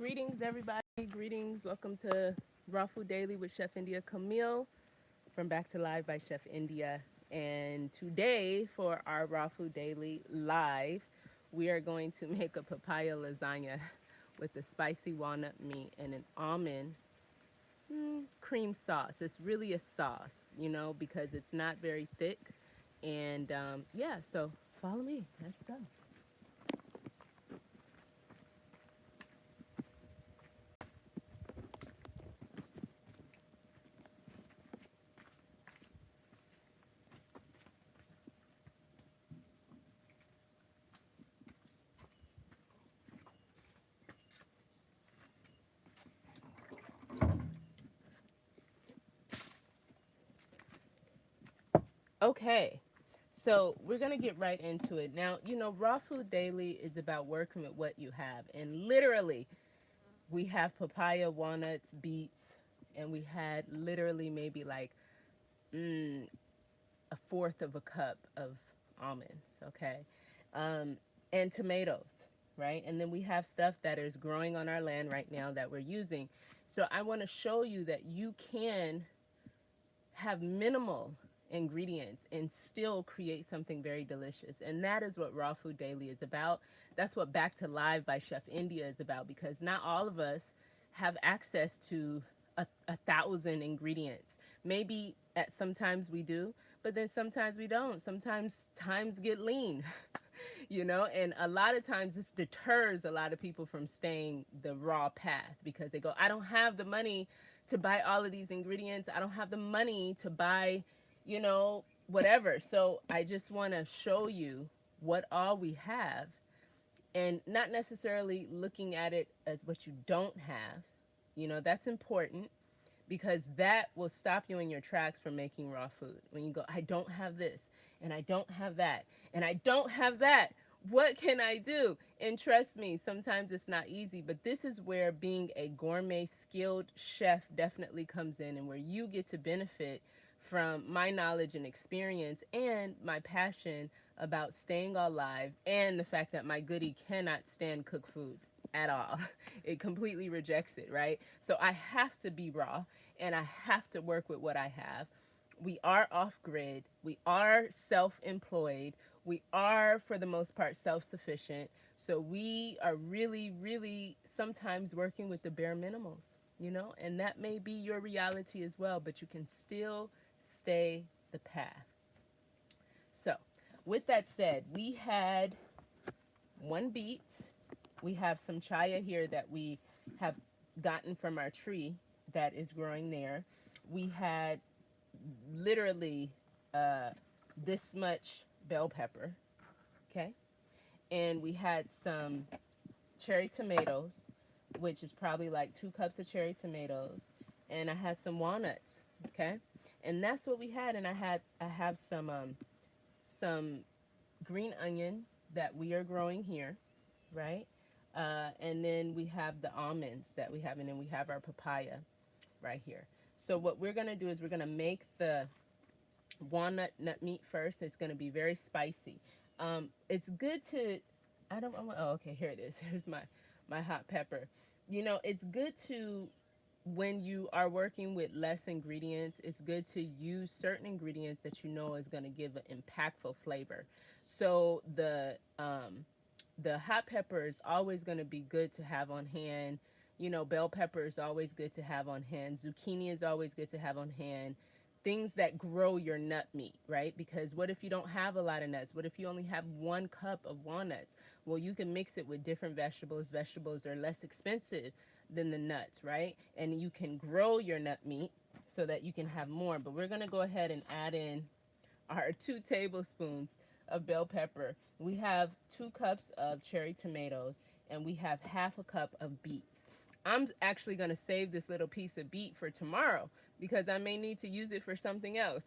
Greetings, everybody. Greetings. Welcome to Raw Food Daily with Chef India Camille from Back to Live by Chef India. And today, for our Raw Food Daily live, we are going to make a papaya lasagna with a spicy walnut meat and an almond cream sauce. It's really a sauce, because it's not very thick. And yeah, so follow me. Let's go. Okay, so we're going to get right into it. Now, Raw Food Daily is about working with what you have. And literally, we have papaya, walnuts, beets, and we had literally maybe like a fourth of a cup of almonds, okay? And tomatoes, right? And then we have stuff that is growing on our land right now that we're using. So I want to show you that you can have minimal ingredients and still create something very delicious. And that is what Raw Food Daily is about. That's what Back to Live by Chef India is about, because not all of us have access to a thousand ingredients. Maybe at sometimes we do, but then sometimes we don't. Sometimes times get lean, and a lot of times this deters a lot of people from staying the raw path, because they go, I don't have the money to buy all of these ingredients. I don't have the money to buy, whatever. So I just want to show you what all we have, and not necessarily looking at it as what you don't have. That's important, because that will stop you in your tracks from making raw food. When you go, I don't have this, and I don't have that, and I don't have that. What can I do? And trust me, sometimes it's not easy, but this is where being a gourmet skilled chef definitely comes in, and where you get to benefit from my knowledge and experience and my passion about staying alive, and the fact that my goodie cannot stand cooked food at all. It completely rejects it, right? So I have to be raw, and I have to work with what I have. We are off grid. We are self-employed. We are, for the most part, self-sufficient. So we are really, really sometimes working with the bare minimals, and that may be your reality as well, but you can still stay the path. So with that said, we had one beet. We have some chaya here that we have gotten from our tree that is growing there. We had literally this much bell pepper, okay? And we had some cherry tomatoes, which is probably like 2 cups of cherry tomatoes. And I had some walnuts, okay? And that's what we had. And I have some green onion that we are growing here, right? And then we have the almonds that we have, and then we have our papaya right here. So what we're gonna do is we're gonna make the walnut nut meat first. It's gonna be very spicy. It's good to, oh, okay, here it is. Here's my hot pepper. It's good to, when you are working with less ingredients, it's good to use certain ingredients that is going to give an impactful flavor. So the hot pepper is always going to be good to have on hand. Bell pepper is always good to have on hand. Zucchini is always good to have on hand. Things that grow your nut meat, right? Because what if you don't have a lot of nuts? What if you only have 1 cup of walnuts? Well, you can mix it with different vegetables. Vegetables are less expensive than the nuts, right? And you can grow your nut meat so that you can have more. But we're going to go ahead and add in our 2 tablespoons of bell pepper. We have 2 cups of cherry tomatoes, and we have half a cup of beets. I'm actually going to save this little piece of beet for tomorrow, because I may need to use it for something else,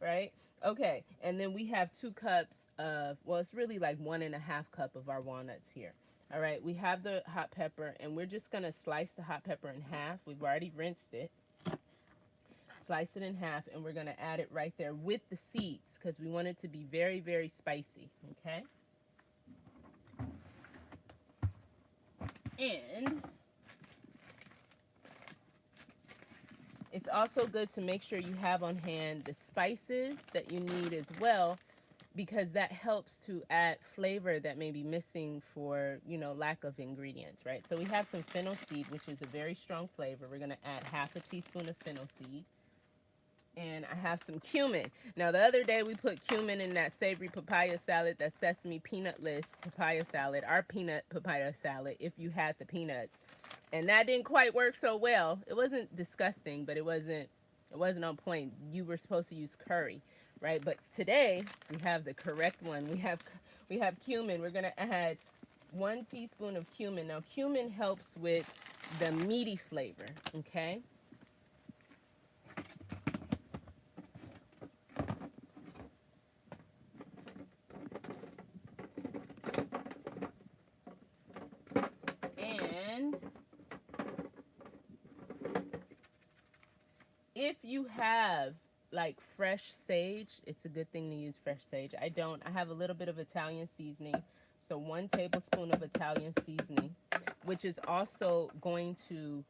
right? Okay, and then we have 2 cups of, well, it's really like 1.5 cup of our walnuts here. All right, we have the hot pepper, and we're just gonna slice the hot pepper in half. We've already rinsed it. Slice it in half, and we're gonna add it right there with the seeds, because we want it to be very, very spicy, okay? And also good to make sure you have on hand the spices that you need as well, because that helps to add flavor that may be missing for, you know, lack of ingredients, right? So we have some fennel seed, which is a very strong flavor. We're going to add half a teaspoon of fennel seed. And I have some cumin. Now, the other day we put cumin in that savory papaya salad, that sesame peanutless papaya salad, our peanut papaya salad, if you had the peanuts. And that didn't quite work so well. It wasn't disgusting, but it wasn't on point. You were supposed to use curry, right? But today we have the correct one. We have cumin. We're going to add 1 teaspoon of cumin. Now, cumin helps with the meaty flavor, okay? If you have like fresh sage, it's a good thing to use fresh sage. I don't. I have a little bit of Italian seasoning. So 1 tablespoon of Italian seasoning, which is also going to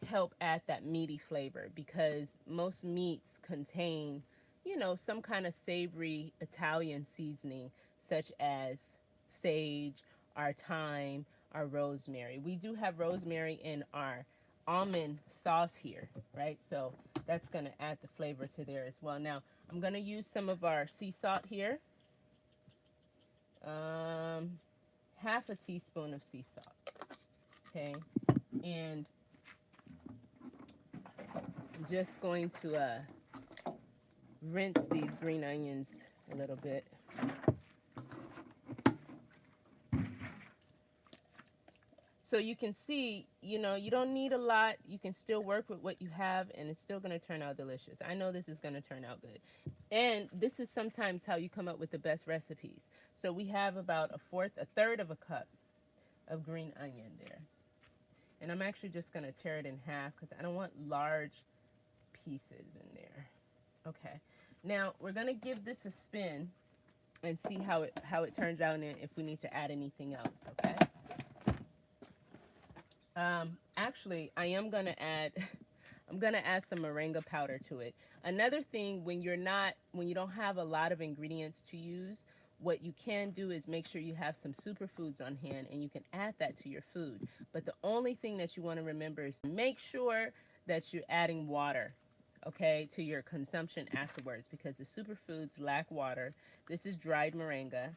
help add that meaty flavor, because most meats contain, you know, some kind of savory Italian seasoning, such as sage, our thyme, our rosemary. We do have rosemary in our almond sauce here, right? So that's going to add the flavor to there as well. Now, I'm going to use some of our sea salt here. Half a teaspoon of sea salt. Okay. And I'm just going to rinse these green onions a little bit. So you can see, you know, you don't need a lot. You can still work with what you have, and it's still going to turn out delicious. I know this is going to turn out good. And this is sometimes how you come up with the best recipes. So we have about a third of a cup of green onion there. And I'm actually just going to tear it in half because I don't want large pieces in there. Okay. Now we're going to give this a spin and see how it turns out, and if we need to add anything else, okay? Actually, I'm gonna add some moringa powder to it. Another thing, when you don't have a lot of ingredients to use, what you can do is make sure you have some superfoods on hand, and you can add that to your food. But the only thing that you want to remember is to make sure that you're adding water, okay, to your consumption afterwards, because the superfoods lack water. This is dried moringa,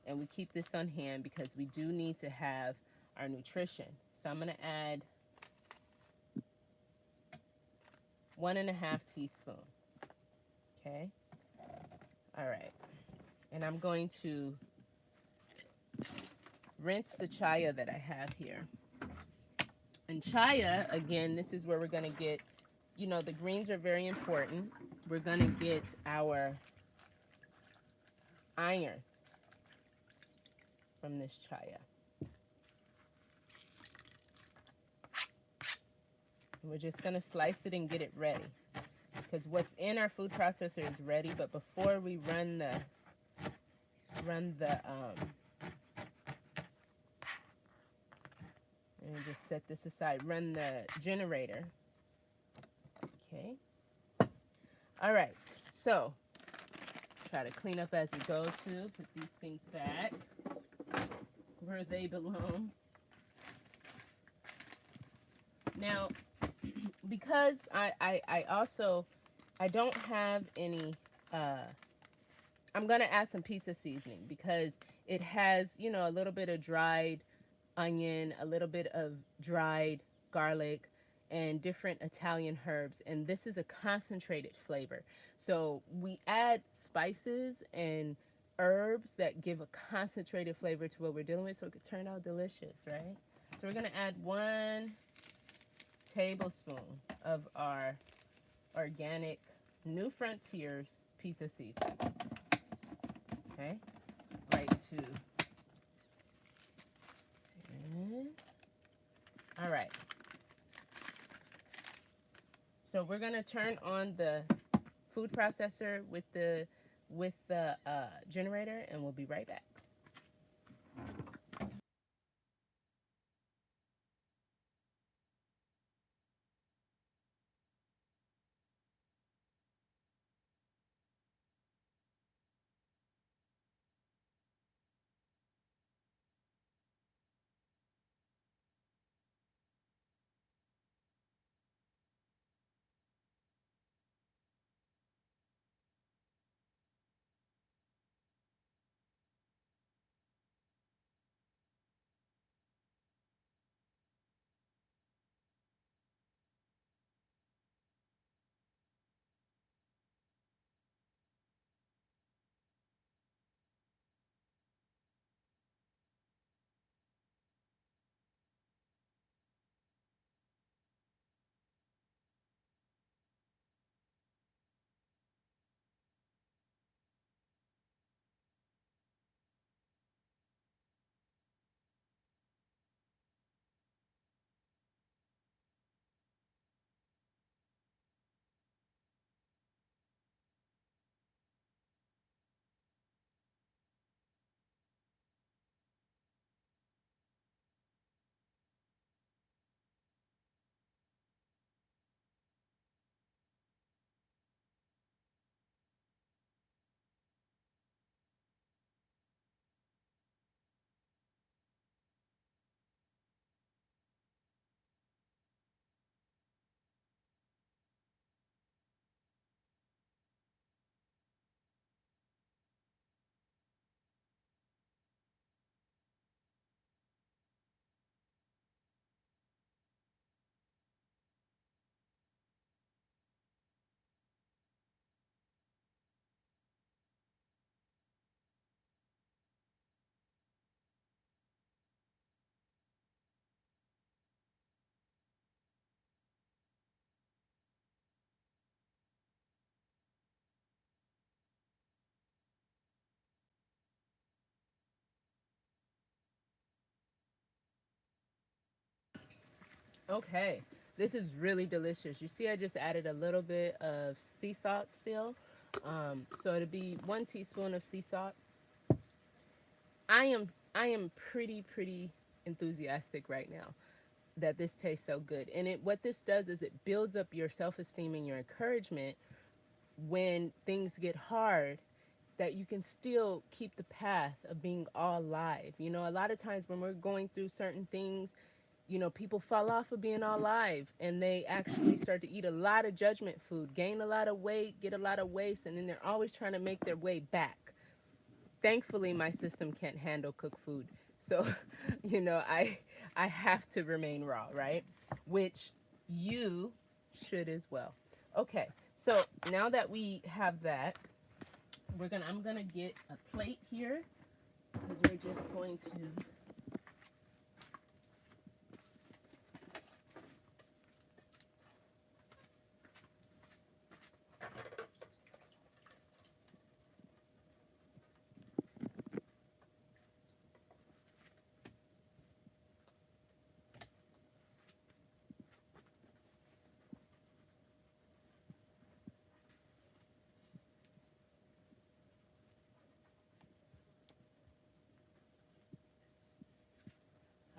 and we keep this on hand because we do need to have our nutrition. So I'm going to add 1.5 teaspoons. Okay. All right. And I'm going to rinse the chaya that I have here. And chaya, again, this is where we're going to get, you know, the greens are very important. We're going to get our iron from this chaya. We're just going to slice it and get it ready, because what's in our food processor is ready. But before we run the and just set this aside, run the generator. Okay. All right. So try to clean up as we go too. Put these things back where they belong. Now, because I don't have any, I'm going to add some pizza seasoning, because it has, you know, a little bit of dried onion, a little bit of dried garlic, and different Italian herbs. And this is a concentrated flavor. So we add spices and herbs that give a concentrated flavor to what we're dealing with, so it could turn out delicious, right? So we're going to add 1 tablespoon of our organic New Frontiers pizza seasoning. Okay, right to. All right. So we're gonna turn on the food processor with the generator, and we'll be right back. Okay, this is really delicious. You see, I just added a little bit of sea salt still. So it'll be 1 teaspoon of sea salt. I am pretty enthusiastic right now that this tastes so good. And it what this does is it builds up your self-esteem and your encouragement when things get hard, that you can still keep the path of being all live. You know, a lot of times when we're going through certain things, you know, people fall off of being all live and they actually start to eat a lot of judgment food, gain a lot of weight, get a lot of waste, and then they're always trying to make their way back. Thankfully, my system can't handle cooked food. So, you know, I have to remain raw, right? Which you should as well. Okay. So, now that we have that, I'm gonna get a plate here because we're just going to.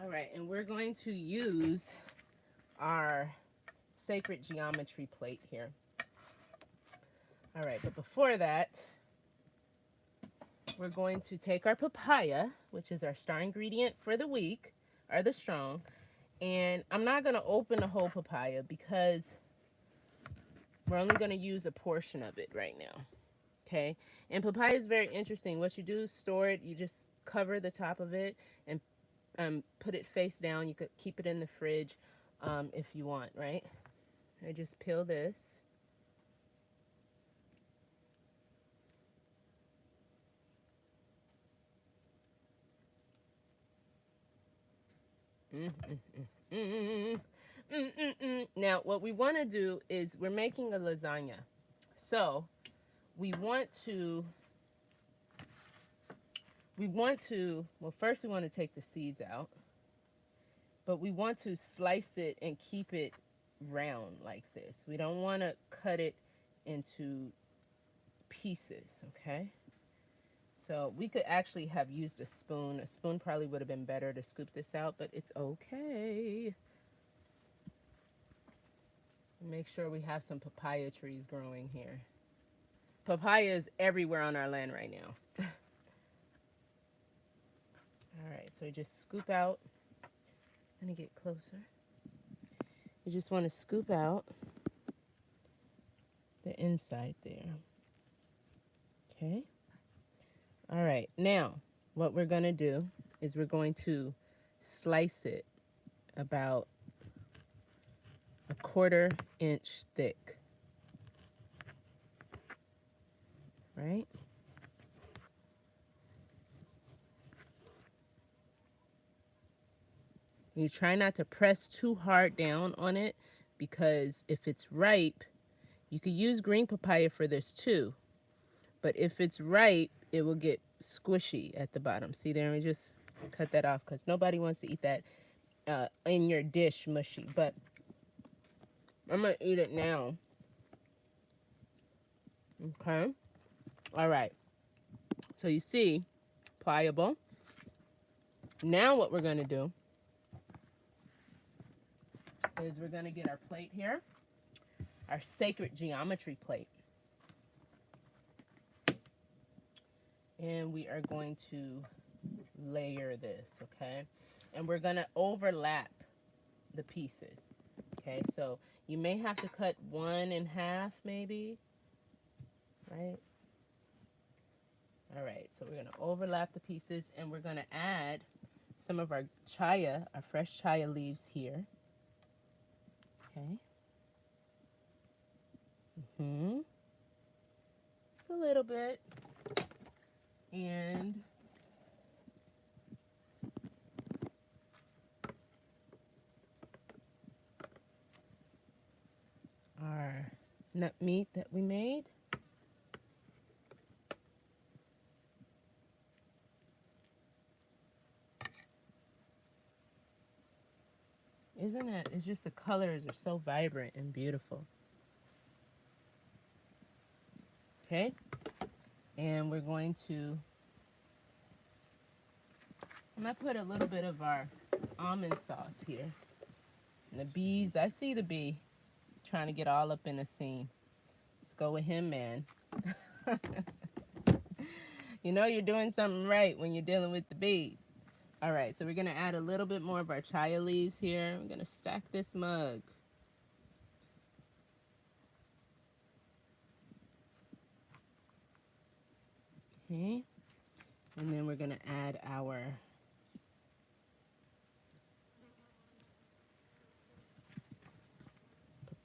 All right, and we're going to use our sacred geometry plate here. All right, but before that, we're going to take our papaya, which is our star ingredient for the week, or the strong, and I'm not going to open the whole papaya because we're only going to use a portion of it right now. Okay, and papaya is very interesting. What you do is store it, you just cover the top of it and put it face down. You could keep it in the fridge if you want, right? I just peel this. Now, what we want to do is we're making a lasagna. So well, first we want to take the seeds out, but we want to slice it and keep it round like this. We don't want to cut it into pieces, okay? So we could actually have used a spoon. A spoon probably would have been better to scoop this out, but it's okay. Make sure we have some papaya trees growing here. Papaya is everywhere on our land right now. All right, so we just scoop out. Let me get closer. You just want to scoop out the inside there. Okay. All right, now what we're going to do is we're going to slice it about a 1/4 inch thick. Right? You try not to press too hard down on it because if it's ripe, you could use green papaya for this too. But if it's ripe, it will get squishy at the bottom. See there? Let me just cut that off because nobody wants to eat that in your dish mushy. But I'm going to eat it now. Okay? All right. So you see, pliable. Now what we're going to do is we're going to get our plate here, our sacred geometry plate. And we are going to layer this, okay? And we're going to overlap the pieces, okay? So you may have to cut one in half maybe, right? All right, so we're going to overlap the pieces and we're going to add some of our chaya, our fresh chaya leaves here. Okay. Just a little bit. And our nut meat that we made. Isn't it? It's just the colors are so vibrant and beautiful. Okay. And we're going to, I'm going to put a little bit of our almond sauce here. And the bees, I see the bee trying to get all up in the scene. Let's go with him, man. You know you're doing something right when you're dealing with the bees. All right, so we're going to add a little bit more of our chaya leaves here. We're going to stack this mug. Okay. And then we're going to add our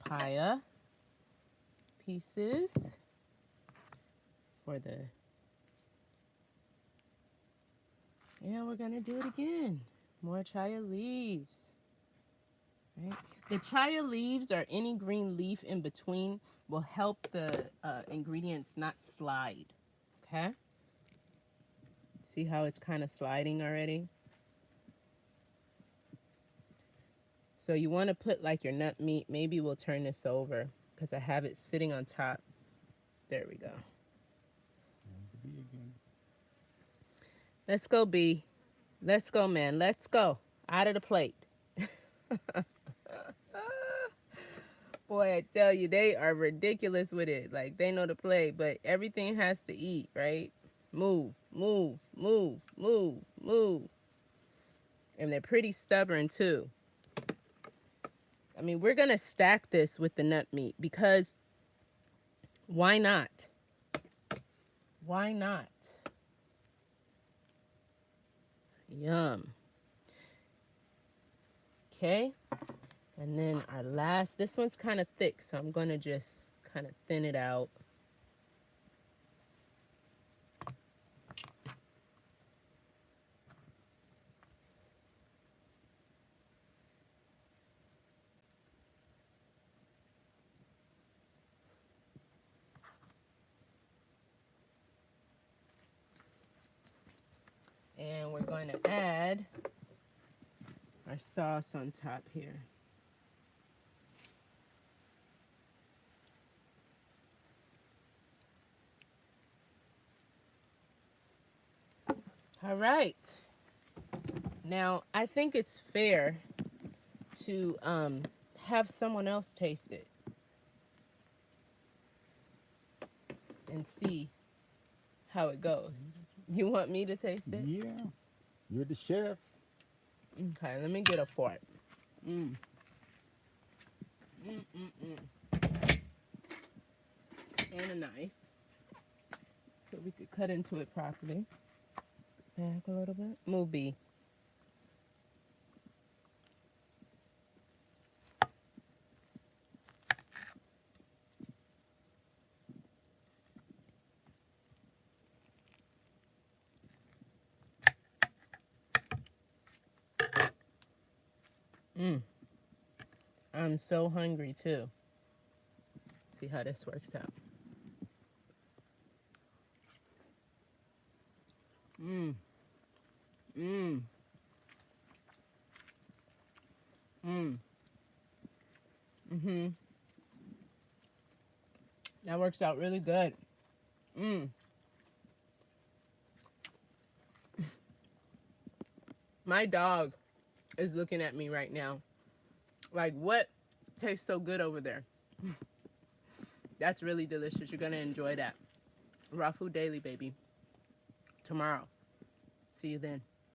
papaya pieces for the, and we're going to do it again. More chaya leaves. Right? The chaya leaves or any green leaf in between will help the ingredients not slide. Okay? See how it's kind of sliding already? So you want to put like your nut meat. Maybe we'll turn this over because I have it sitting on top. There we go. Let's go, bee. Let's go, man. Let's go. Out of the plate. Boy, I tell you, they are ridiculous with it. Like, they know to play, but everything has to eat, right? Move, move, move, move, move. And they're pretty stubborn, too. I mean, we're going to stack this with the nut meat because why not? Why not? Yum. Okay. And then our last, this one's kind of thick, so I'm going to just kind of thin it out. And we're going to add our sauce on top here. All right. Now, I think it's fair to have someone else taste it and see how it goes. You want me to taste it? Yeah. You're the chef. Okay, let me get a fork. And a knife so we could cut into it properly. Let's go back a little bit. Move, B. I'm so hungry too. See how this works out. That works out really good. My dog is looking at me right now. Like, what tastes so good over there? That's really delicious. You're going to enjoy that. Raw Food Daily, baby. Tomorrow. See you then.